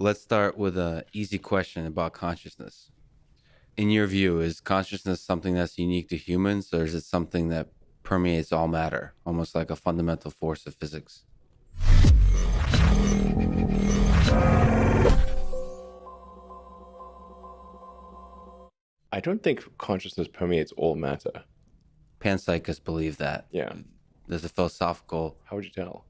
Let's start with an easy question about consciousness. In your view, is consciousness something that's unique to humans, or is it something that permeates all matter, almost like a fundamental force of physics? I don't think consciousness permeates all matter. Panpsychists believe that. Yeah. There's a philosophical... How would you tell?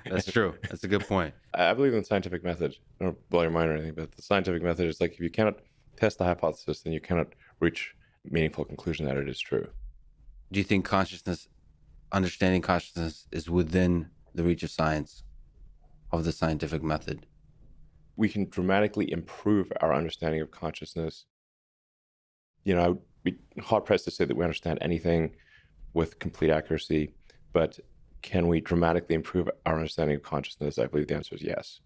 That's true. That's a good point. I believe in the scientific method. I don't blow your mind or anything, but the scientific method is like if you cannot test the hypothesis, then you cannot reach a meaningful conclusion that it is true. Do you think understanding consciousness is within the reach of science, of the scientific method? We can dramatically improve our understanding of consciousness. I would be hard-pressed to say that we understand anything with complete accuracy, but can we dramatically improve our understanding of consciousness? I believe the answer is yes.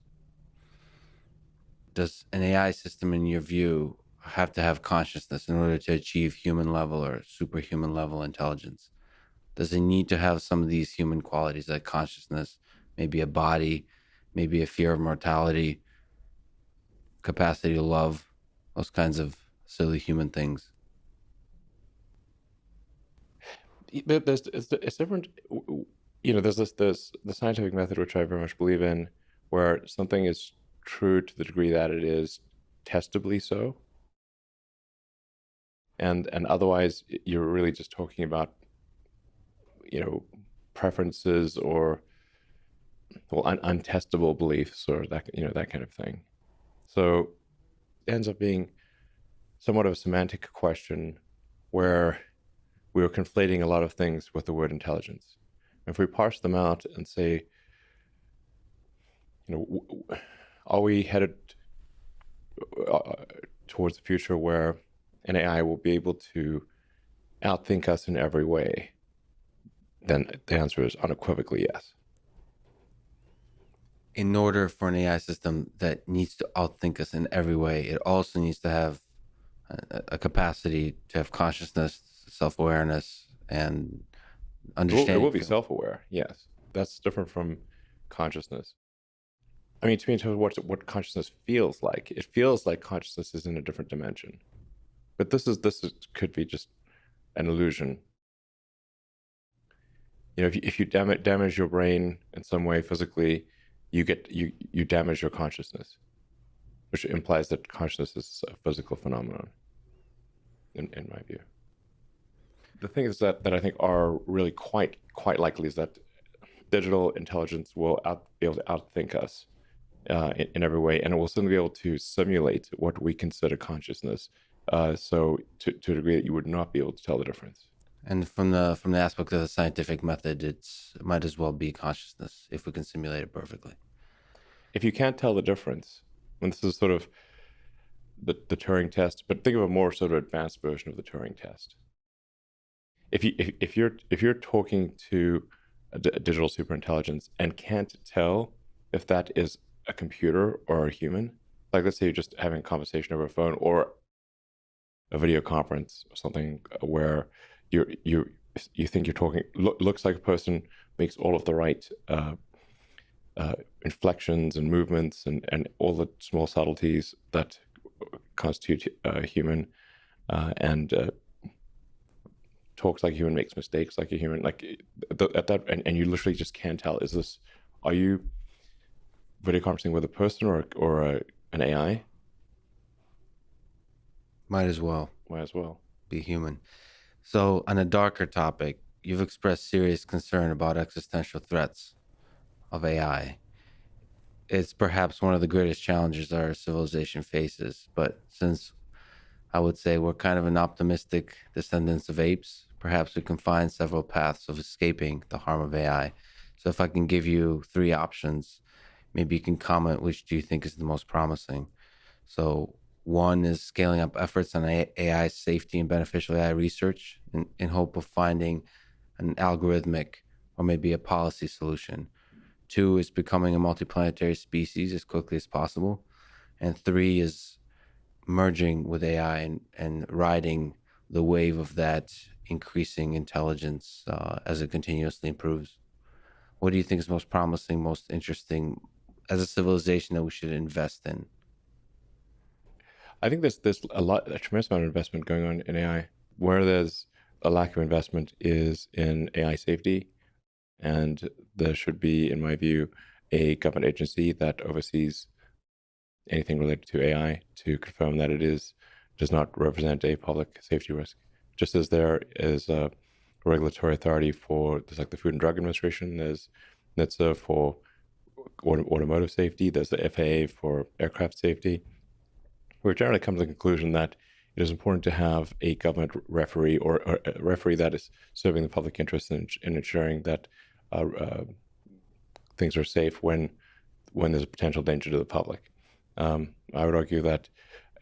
Does an AI system, in your view, have to have consciousness in order to achieve human level or superhuman level intelligence? Does it need to have some of these human qualities like consciousness, maybe a body, maybe a fear of mortality, capacity to love, those kinds of silly human things? But it's different. There's the scientific method, which I very much believe in, where something is true to the degree that it is testably so. And otherwise, you're really just talking about, preferences or, untestable beliefs or that kind of thing. So it ends up being somewhat of a semantic question where we are conflating a lot of things with the word intelligence. If we parse them out and say, are we headed towards a future where an AI will be able to outthink us in every way? Then the answer is unequivocally yes. In order for an AI system that needs to outthink us in every way, it also needs to have a capacity to have consciousness, self-awareness, and understanding. It will be self-aware, yes. That's different from consciousness. I mean, to me, in terms of what consciousness feels like, it feels like consciousness is in a different dimension. But this could be just an illusion. If you damage your brain in some way physically, you damage your consciousness, which implies that consciousness is a physical phenomenon, in my view. The things that I think are really quite likely is that digital intelligence will be able to outthink us in every way, and it will certainly be able to simulate what we consider consciousness. So to a degree that you would not be able to tell the difference. And from the aspect of the scientific method, it might as well be consciousness if we can simulate it perfectly. If you can't tell the difference, and this is sort of the Turing test, but think of a more sort of advanced version of the Turing test. If you're talking to a digital superintelligence and can't tell if that is a computer or a human, like let's say you're just having a conversation over a phone or a video conference or something where you think you're talking, looks like a person, makes all of the right inflections and movements and all the small subtleties that constitute a human, and talks like a human, makes mistakes like a human, like at that, and you literally just can't tell, are you video conferencing with a person or an AI? Might as well be human. So on a darker topic, you've expressed serious concern about existential threats of AI. It's perhaps one of the greatest challenges our civilization faces, but since I would say we're kind of an optimistic descendants of apes, perhaps we can find several paths of escaping the harm of AI. So if I can give you 3 options, maybe you can comment which do you think is the most promising. So 1 is scaling up efforts on AI safety and beneficial AI research in hope of finding an algorithmic or maybe a policy solution. 2 is becoming a multiplanetary species as quickly as possible. And 3 is merging with AI and riding the wave of that increasing intelligence as it continuously improves. What do you think is most promising, most interesting as a civilization that we should invest in? I think there's a tremendous amount of investment going on in AI. Where there's a lack of investment is in AI safety, and there should be, in my view, a government agency that oversees anything related to AI to confirm that does not represent a public safety risk. Just as there is a regulatory authority there's like the Food and Drug Administration, there's NHTSA for automotive safety, there's the FAA for aircraft safety. We're generally come to the conclusion that it is important to have a government referee or a referee that is serving the public interest in ensuring that things are safe when there's a potential danger to the public. I would argue that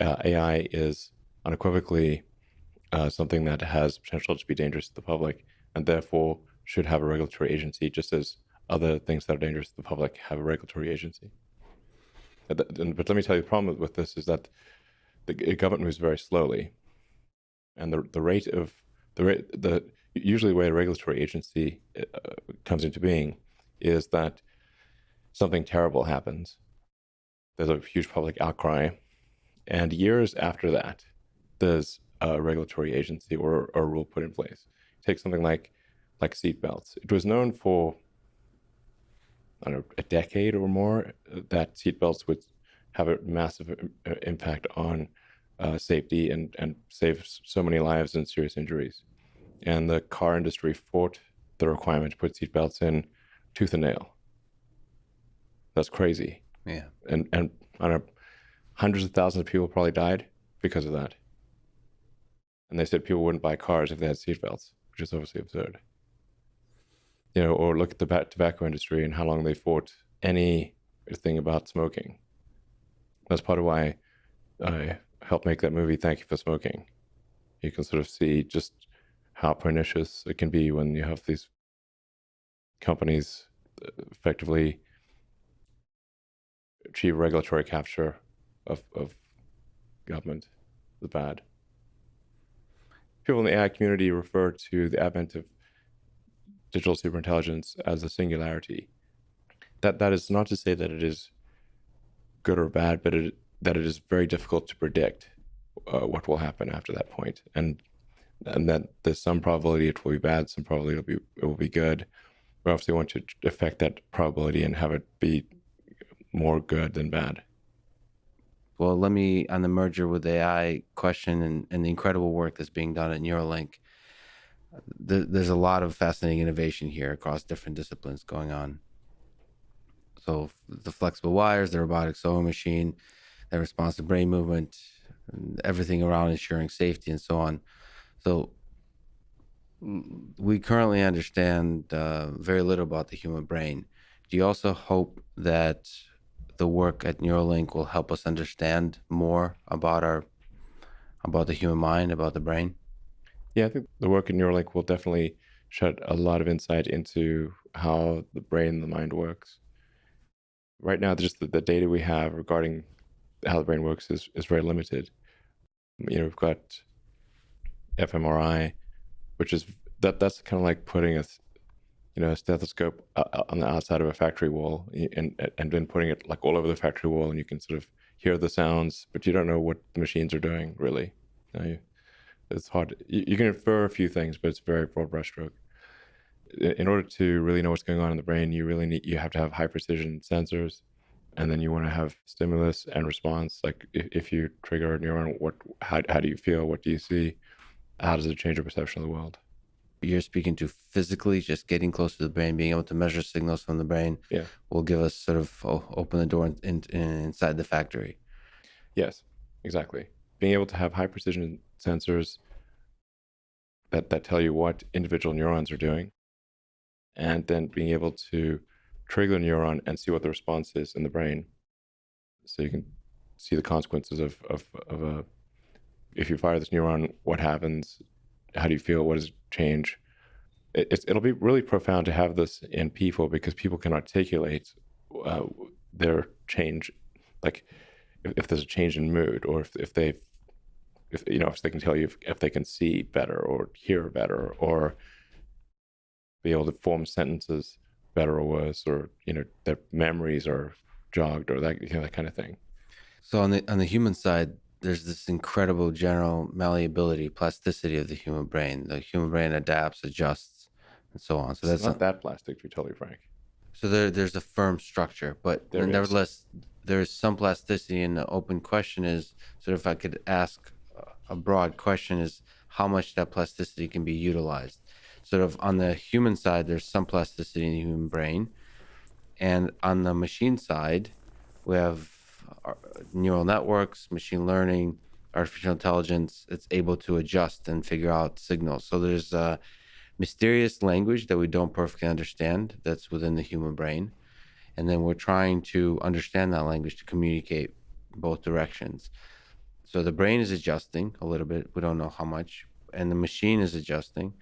AI is unequivocally something that has potential to be dangerous to the public, and therefore should have a regulatory agency, just as other things that are dangerous to the public have a regulatory agency. But let me tell you, the problem with this is that the government moves very slowly, and usually the way a regulatory agency comes into being is that something terrible happens. There's a huge public outcry, and years after that, there's a regulatory agency or a rule put in place. Take something like seatbelts. It was known for, I don't know, a decade or more that seatbelts would have a massive impact on safety and save so many lives and serious injuries. And the car industry fought the requirement to put seatbelts in tooth and nail. That's crazy. Yeah. And I don't know, hundreds of thousands of people probably died because of that. And they said people wouldn't buy cars if they had seatbelts, which is obviously absurd. Or look at the tobacco industry and how long they fought anything about smoking. That's part of why I helped make that movie, Thank You for Smoking. You can sort of see just how pernicious it can be when you have these companies effectively achieve regulatory capture of government. The bad. People in the AI community refer to the advent of digital superintelligence as a singularity. That is not to say that it is good or bad, but that it is very difficult to predict what will happen after that point, and that there's some probability it will be bad, some probability it will be good. We obviously want to affect that probability and have it be more good than bad. Well, let me, on the merger with AI question and the incredible work that's being done at Neuralink, there's a lot of fascinating innovation here across different disciplines going on. So the flexible wires, the robotic sewing machine, the responsive brain movement, and everything around ensuring safety and so on. So we currently understand very little about the human brain. Do you also hope that the work at Neuralink will help us understand more about the human mind, about the brain? Yeah, I think the work at Neuralink will definitely shed a lot of insight into how the brain and the mind works. Right now, just the data we have regarding how the brain works is very limited. We've got fMRI, which is that's kind of like putting a stethoscope on the outside of a factory wall and then putting it like all over the factory wall, and you can sort of hear the sounds, but you don't know what the machines are doing really. It's hard. You can infer a few things, but it's a very broad brushstroke. In order to really know what's going on in the brain, you have to have high precision sensors, and then you want to have stimulus and response. Like if you trigger a neuron, how do you feel? What do you see? How does it change your perception of the world? You're speaking to physically, just getting close to the brain, being able to measure signals from the brain. Yeah, will give us sort of open the door inside the factory. Yes, exactly. Being able to have high precision sensors that tell you what individual neurons are doing, and then being able to trigger the neuron and see what the response is in the brain, so you can see the consequences of if you fire this neuron, what happens, how do you feel, what does it change. It'll be really profound to have this in people, because people can articulate their change, like if there's a change in mood, or if they can tell you if they can see better or hear better, or be able to form sentences better or worse, or their memories are jogged or that, that kind of thing. So on the human side, there's this incredible general malleability, plasticity of the human brain. The human brain adapts, adjusts, and so on. So It's that's not that plastic, to be totally frank. So there's a firm structure, but nevertheless, there is some plasticity. And the open question is, sort of, if I could ask a broad question, is how much that plasticity can be utilized. Sort of on the human side, there's some plasticity in the human brain, and on the machine side, we have neural networks, machine learning, artificial intelligence. It's able to adjust and figure out signals. So there's mysterious language that we don't perfectly understand that's within the human brain. And then we're trying to understand that language to communicate both directions. So the brain is adjusting a little bit. We don't know how much. And the machine is adjusting.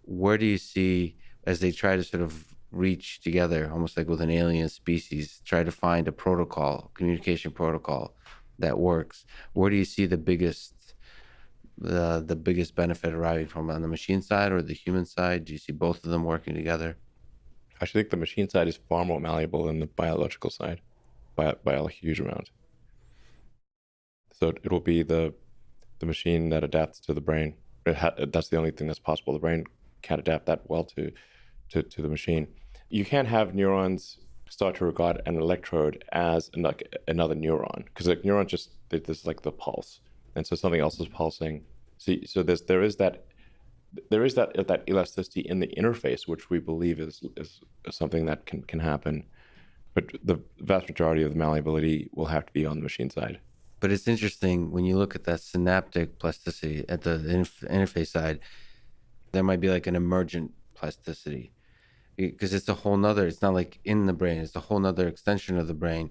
Where do you see, as they try to sort of reach together, almost like with an alien species, try to find a protocol, communication protocol that works, where do you see the biggest benefit arriving from, on the machine side or the human side? Do you see both of them working together? I actually think the machine side is far more malleable than the biological side by a huge amount. So it will be the machine that adapts to the brain. That's the only thing that's possible. The brain can't adapt that well to the machine. You can't have neurons start to regard an electrode as another neuron, because like neurons just, there's like the pulse, and so something else is pulsing. So there is that elasticity in the interface, which we believe is something that can happen. But the vast majority of the malleability will have to be on the machine side. But it's interesting when you look at that synaptic plasticity at the interface side, there might be like an emergent plasticity, because it's a whole nother, it's not like in the brain, it's a whole nother extension of the brain.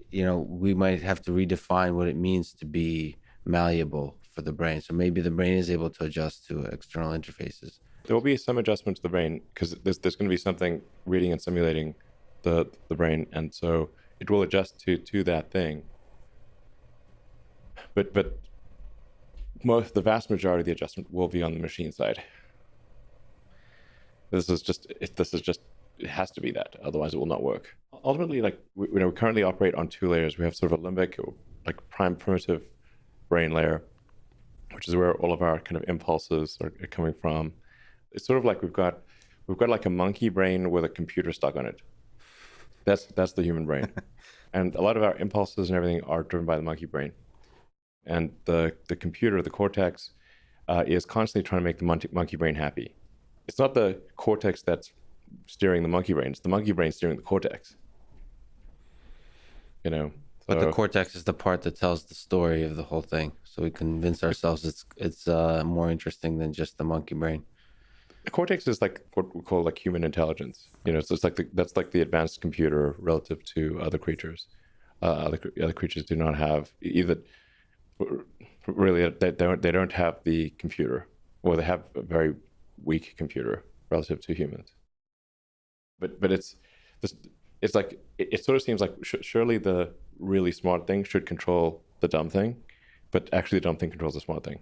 You know, we might have to redefine what it means to be malleable for the brain. So maybe the brain is able to adjust to external interfaces. There will be some adjustment to the brain, because there's going to be something reading and simulating the brain, and so it will adjust to that thing. But the vast majority of the adjustment will be on the machine side. It has to be that, otherwise it will not work. Ultimately, like we currently operate on two layers. We have sort of a limbic, like primitive brain layer, which is where all of our kind of impulses are coming from. It's sort of like we've got like a monkey brain with a computer stuck on it. That's the human brain. And a lot of our impulses and everything are driven by the monkey brain. And the computer, the cortex, is constantly trying to make the monkey brain happy. It's not the cortex that's steering the monkey brain. It's the monkey brain steering the cortex. You know. But the cortex is the part that tells the story of the whole thing. So we convince ourselves it's more interesting than just the monkey brain. The cortex is like what we call like human intelligence. You know, so it's like that's like the advanced computer relative to other creatures. Other creatures do not have either. Really, they don't have the computer, or they have a very weak computer relative to humans. But it's like it sort of seems like surely the really smart thing should control the dumb thing, but actually the dumb thing controls the smart thing.